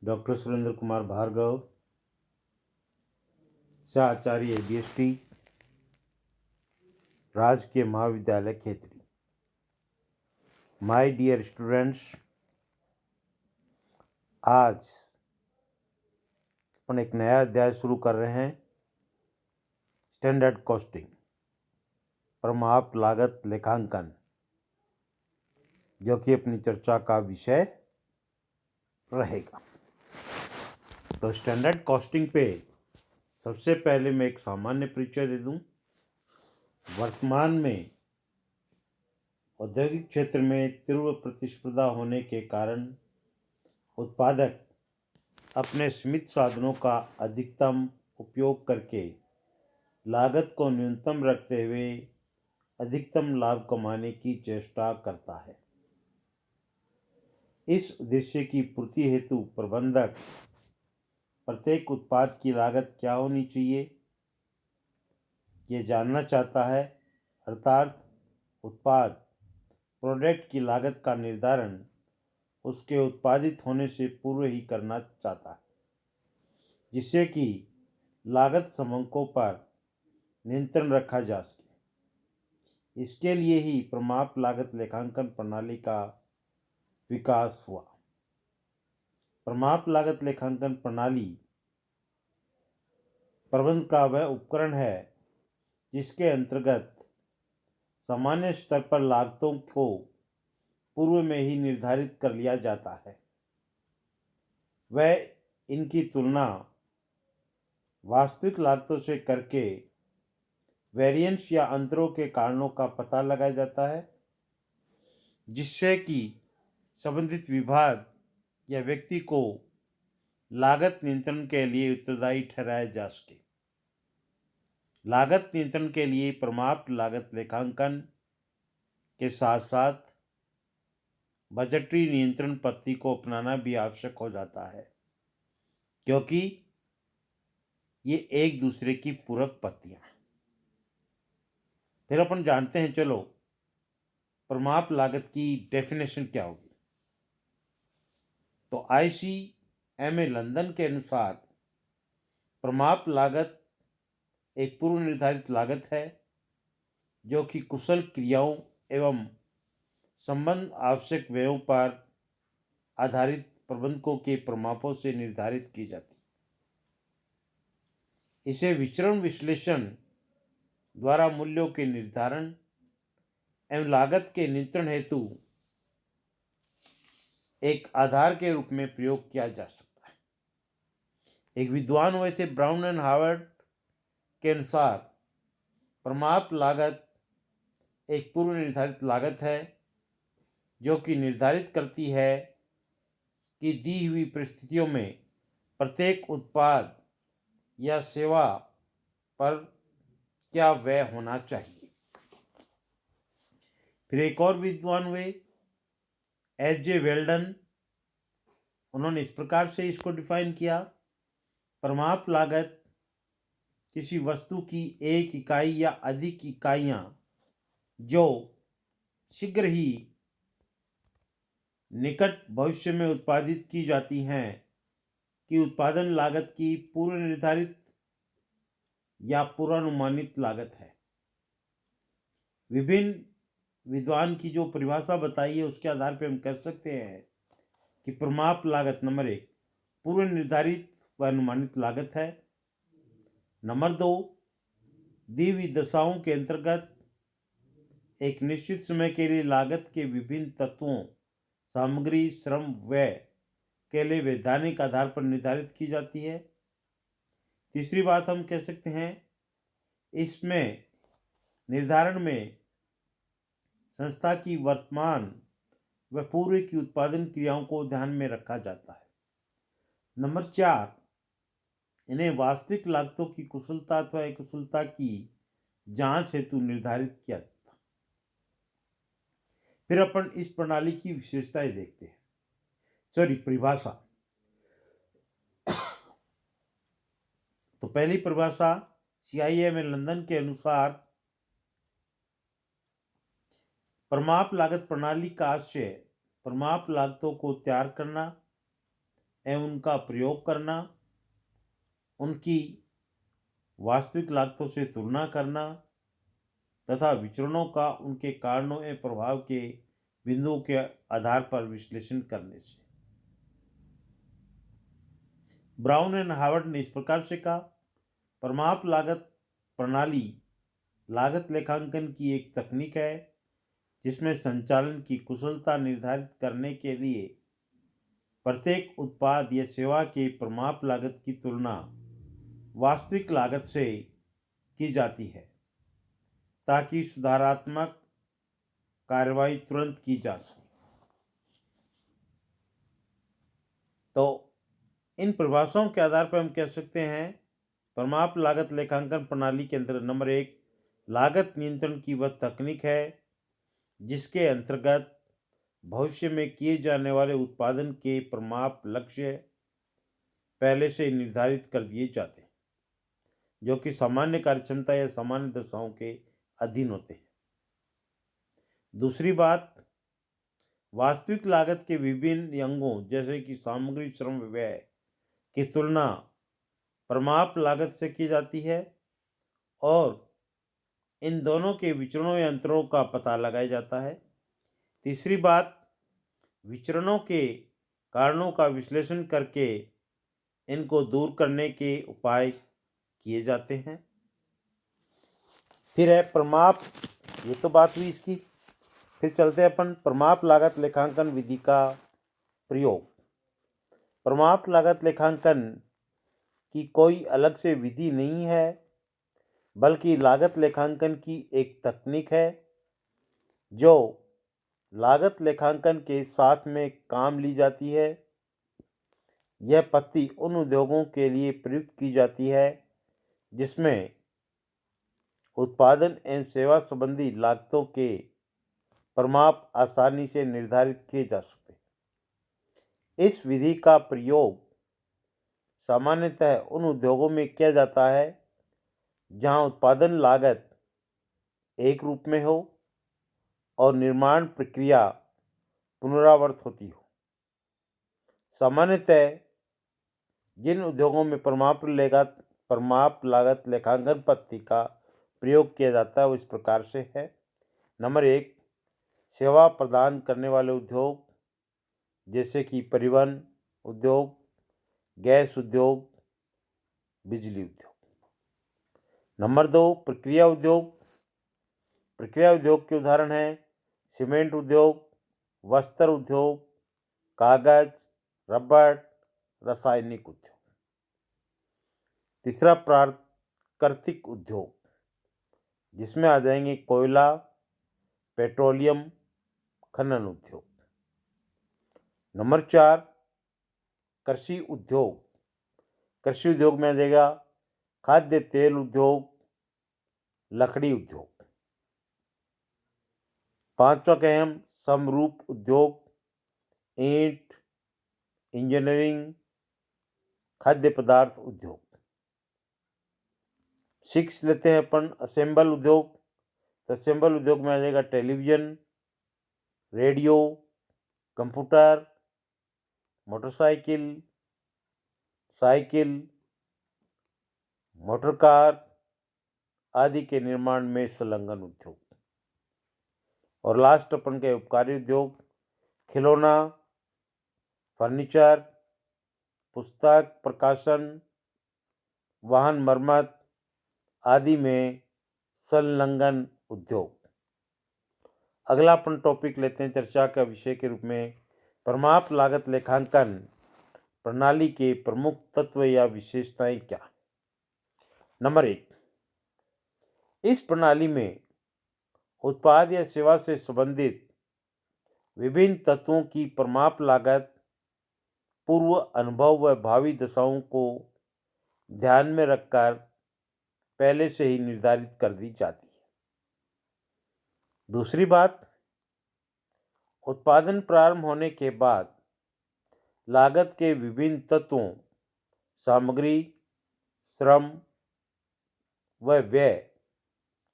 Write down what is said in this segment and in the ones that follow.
Doctor Surendra Kumar Bhargava, सहाचार्य ABST, राजकीय महाविद्यालय Khetri. My dear students, आज अपन एक नया अध्याय शुरू कर रहे हैं। स्टैंडर्ड कॉस्टिंग, प्रमाप लागत लेखांकन, जो कि अपनी चर्चा का विषय रहेगा। तो स्टैंडर्ड कॉस्टिंग पे सबसे पहले मैं एक सामान्य परिचय दे दूं। वर्तमान में औद्योगिक क्षेत्र में तीव्र प्रतिस्पर्धा होने के कारण उत्पादक अपने सीमित साधनों का अधिकतम उपयोग करके लागत को न्यूनतम रखते हुए अधिकतम लाभ कमाने की चेष्टा करता है। इस उद्देश्य की पूर्ति हेतु प्रबंधक प्रत्येक उत्पाद की लागत क्या होनी चाहिए ये जानना चाहता है, अर्थात उत्पाद प्रोडक्ट की लागत का निर्धारण उसके उत्पादित होने से पूर्व ही करना चाहता है, जिससे कि लागत समंकों पर नियंत्रण रखा जा सके। इसके लिए ही प्रमाप लागत लेखांकन प्रणाली का विकास हुआ। प्रमाप लागत लेखांकन प्रणाली प्रबंध का वह उपकरण है जिसके अंतर्गत सामान्य स्तर पर लागतों को पूर्व में ही निर्धारित कर लिया जाता है। वह इनकी तुलना वास्तविक लागतों से करके वेरिएंस या अंतरों के कारणों का पता लगाया जाता है, जिससे कि संबंधित विभाग या व्यक्ति को लागत नियंत्रण के लिए उत्तरदायी ठहराया जा सके। लागत नियंत्रण के लिए प्रमाप लागत लेखांकन के साथ साथ बजटरी नियंत्रण पद्धति को अपनाना भी आवश्यक हो जाता है, क्योंकि ये एक दूसरे की पूरक पद्धतियां हैं। फिर अपन जानते हैं, चलो प्रमाप लागत की डेफिनेशन क्या होगी। तो ICMA लंदन के अनुसार प्रमाप लागत एक पूर्व निर्धारित लागत है जो कि कुशल क्रियाओं एवं संबंध आवश्यक व्ययों पर आधारित प्रबंधकों के प्रमापों से निर्धारित की जाती है। इसे विचरण विश्लेषण द्वारा मूल्यों के निर्धारण एवं लागत के नियंत्रण हेतु एक आधार के रूप में प्रयोग किया जा सकता है। एक विद्वान हुए थे ब्राउन एंड हार्वर्ड के अनुसार प्रमाप लागत एक पूर्व निर्धारित लागत है जो कि निर्धारित करती है कि दी हुई परिस्थितियों में प्रत्येक उत्पाद या सेवा पर क्या व्यय होना चाहिए। फिर एक और विद्वान हुए HJ वेल्डन। उन्होंने इस प्रकार से इसको डिफाइन किया, प्रमाप लागत किसी वस्तु की एक इकाई या अधिक इकाइयां जो शीघ्र ही निकट भविष्य में उत्पादित की जाती हैं कि उत्पादन लागत की पूर्व निर्धारित या पूर्वानुमानित लागत है। विभिन्न विद्वान की जो परिभाषा बताई है उसके आधार पर हम कह सकते हैं कि प्रमाप लागत नंबर 1 पूर्व निर्धारित व अनुमानित लागत है। नंबर 2 दी हुई दशाओं के अंतर्गत एक निश्चित समय के लिए लागत के विभिन्न तत्वों, सामग्री, श्रम, व्यय के लिए वैधानिक आधार पर निर्धारित की जाती है। तीसरी बात हम कह सकते हैं, इसमें निर्धारण में संस्था की वर्तमान व पूर्व की उत्पादन क्रियाओं को ध्यान में रखा जाता है। नंबर 4 इन्हें वास्तविक लागतों की कुशलता अथवा अकुशलता की जांच हेतु निर्धारित किया जाता है। फिर अपन इस प्रणाली की विशेषताएं देखते हैं, परिभाषा। तो पहली परिभाषा CIMA लंदन के अनुसार प्रमाप लागत प्रणाली का आशय प्रमाप लागतों को तैयार करना, एवं उनका प्रयोग करना, उनकी वास्तविक लागतों से तुलना करना तथा विचरणों का उनके कारणों एवं प्रभाव के बिंदुओं के आधार पर विश्लेषण करने से। ब्राउन एंड हार्वर्ड ने इस प्रकार से कहा, परिमाप लागत प्रणाली लागत लेखांकन की एक तकनीक है जिसमें संचालन की कुशलता निर्धारित करने के लिए प्रत्येक उत्पाद या सेवा के परिमाप लागत की तुलना वास्तविक लागत से की जाती है ताकि सुधारात्मक कार्रवाई तुरंत की जा सके। तो इन परिभाषाओं के आधार पर हम कह सकते हैं परिमाप लागत लेखांकन प्रणाली के अंतर्गत नंबर 1, लागत नियंत्रण की वह तकनीक है जिसके अंतर्गत भविष्य में किए जाने वाले उत्पादन के परिमाप लक्ष्य पहले से निर्धारित कर दिए जाते हैं जो कि सामान्य कार्यक्षमता या सामान्य दशाओं के अधीन होते हैं। दूसरी बात, वास्तविक लागत के विभिन्न अंगों जैसे कि सामग्री, श्रम, व्यय की तुलना परिमाप लागत से की जाती है और इन दोनों के विचरणों या अंतरों का पता लगाया जाता है। तीसरी बात, विचरणों के कारणों का विश्लेषण करके इनको दूर करने के उपाय किए जाते हैं। फिर है परिमाप, ये तो बात हुई इसकी। फिर चलते हैं अपन परिमाप लागत लेखांकन विधि का प्रयोग। परिमाप लागत लेखांकन की कोई अलग से विधि नहीं है बल्कि लागत लेखांकन की एक तकनीक है जो लागत लेखांकन के साथ में काम ली जाती है। यह पद्धति उन उद्योगों के लिए प्रयुक्त की जाती है जिसमें उत्पादन एवं सेवा संबंधी लागतों के परिमाप आसानी से निर्धारित किए जा सकते हैं। इस विधि का प्रयोग सामान्यतः उन उद्योगों में किया जाता है जहां उत्पादन लागत एक रूप में हो और निर्माण प्रक्रिया पुनरावृत्त होती हो। सामान्यतः जिन उद्योगों में परिमाप लागत लेखांकन पद्धति का प्रयोग किया जाता है वो इस प्रकार से है। नंबर 1, सेवा प्रदान करने वाले उद्योग जैसे कि परिवहन उद्योग, गैस उद्योग, बिजली उद्योग। नंबर 2, प्रक्रिया उद्योग। प्रक्रिया उद्योग के उदाहरण हैं सीमेंट उद्योग, वस्त्र उद्योग, कागज, रबड़, रासायनिक उद्योग। तीसरा, प्राकृतिक उद्योग जिसमें आ जाएंगे कोयला, पेट्रोलियम, खनन उद्योग। नंबर 4, कृषि उद्योग। कृषि उद्योग में आ जाएगा खाद्य तेल उद्योग, लकड़ी उद्योग। 5वां कहें हम समरूप उद्योग, ईंट, इंजीनियरिंग, खाद्य पदार्थ उद्योग। 6 लेते हैं अपन असेंबल उद्योग। तो असेंबल उद्योग में आ जाएगा television, radio, computer, motorcycle, cycle, motor car आदि के निर्माण में संलग्न उद्योग। और लास्ट अपन के उपकारी उद्योग खिलौना, फर्नीचर, पुस्तक प्रकाशन, वाहन मरम्मत आदि में संलग्न उद्योग। अगला अपन टॉपिक लेते हैं चर्चा का विषय के रूप में परिमाप लागत लेखांकन प्रणाली के प्रमुख तत्व या विशेषताएं क्या। नंबर 1, इस प्रणाली में उत्पाद या सेवा से संबंधित विभिन्न तत्वों की परिमाप लागत पूर्व अनुभव व भावी दशाओं को ध्यान में रखकर पहले से ही निर्धारित कर दी जाती है। दूसरी बात, उत्पादन प्रारंभ होने के बाद लागत के विभिन्न तत्वों सामग्री, श्रम व व्यय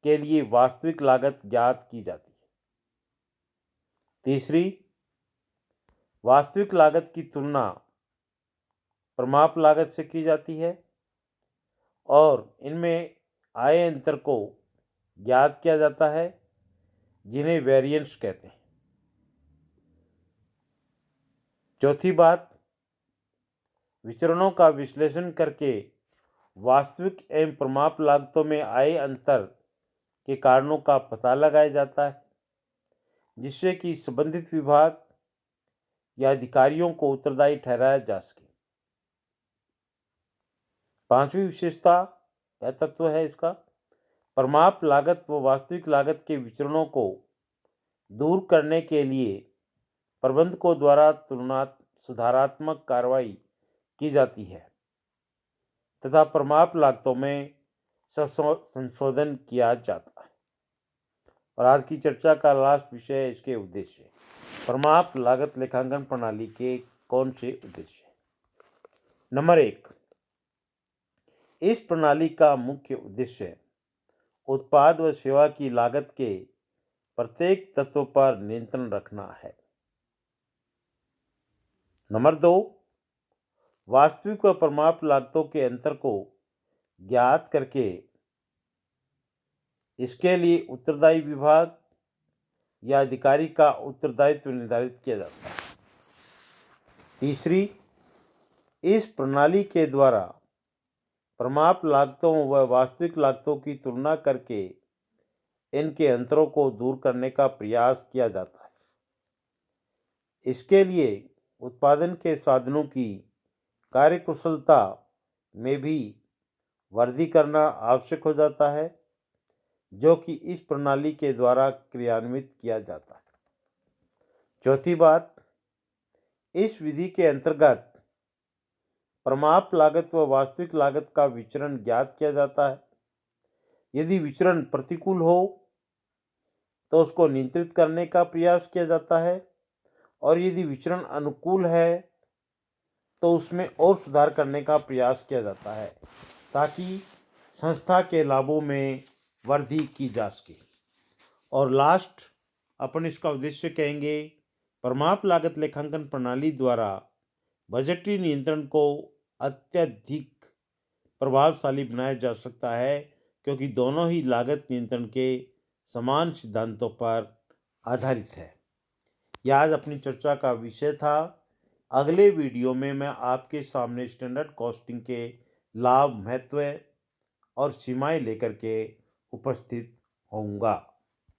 के लिए वास्तविक लागत ज्ञात की जाती है। तीसरी, वास्तविक लागत की तुलना प्रमाप लागत से की जाती है और इनमें आय अंतर को ज्ञात किया जाता है, जिन्हें वेरिएंस कहते हैं। चौथी बात, विचरणों का विश्लेषण करके वास्तविक एवं प्रमाप लागतों में आय अंतर के कारणों का पता लगाया जाता है, जिससे कि संबंधित विभाग या अधिकारियों को उत्तरदायी ठहराया जा सके। पांचवी विशेषता या तत्व है इसका, प्रमाप लागत व वास्तविक लागत के विचरणों को दूर करने के लिए प्रबंधकों द्वारा सुधारात्मक कार्रवाई की जाती है तथा प्रमाप लागतों में संशोधन किया जाता है। और आज की चर्चा का लास्ट विषय है इसके उद्देश्य। प्रमाप लागत लेखांकन प्रणाली के कौन से उद्देश्य? नंबर 1, इस प्रणाली का मुख्य उद्देश्य उत्पाद व सेवा की लागत के प्रत्येक तत्व पर नियंत्रण रखना है। नंबर 2, वास्तविक व प्रमाप लागतों के अंतर को ज्ञात करके इसके लिए उत्तरदायी विभाग या अधिकारी का उत्तरदायित्व निर्धारित किया जाता है। तीसरी, इस प्रणाली के द्वारा प्रमाप लागतों व वास्तविक लागतों की तुलना करके इनके अंतरों को दूर करने का प्रयास किया जाता है। इसके लिए उत्पादन के साधनों की कार्यकुशलता में भी वृद्धि करना आवश्यक हो जाता है, जो कि इस प्रणाली के द्वारा क्रियान्वित किया जाता है। चौथी बात, इस विधि के अंतर्गत प्रमाप लागत व वास्तविक लागत का विचरण ज्ञात किया जाता है। यदि विचरण प्रतिकूल हो तो उसको नियंत्रित करने का प्रयास किया जाता है और यदि विचरण अनुकूल है तो उसमें और सुधार करने का प्रयास किया जाता है ताकि संस्था के लाभों में वृद्धि की जा सके। और लास्ट अपन इसका उद्देश्य कहेंगे, प्रमाप लागत लेखांकन प्रणाली द्वारा बजटीय नियंत्रण को अत्यधिक प्रभावशाली बनाया जा सकता है, क्योंकि दोनों ही लागत नियंत्रण के समान सिद्धांतों पर आधारित है। यह आज अपनी चर्चा का विषय था। अगले वीडियो में मैं आपके सामने स्टैंडर्ड कॉस्टिंग के लाभ, महत्व और सीमाएं लेकर के उपस्थित होऊंगा।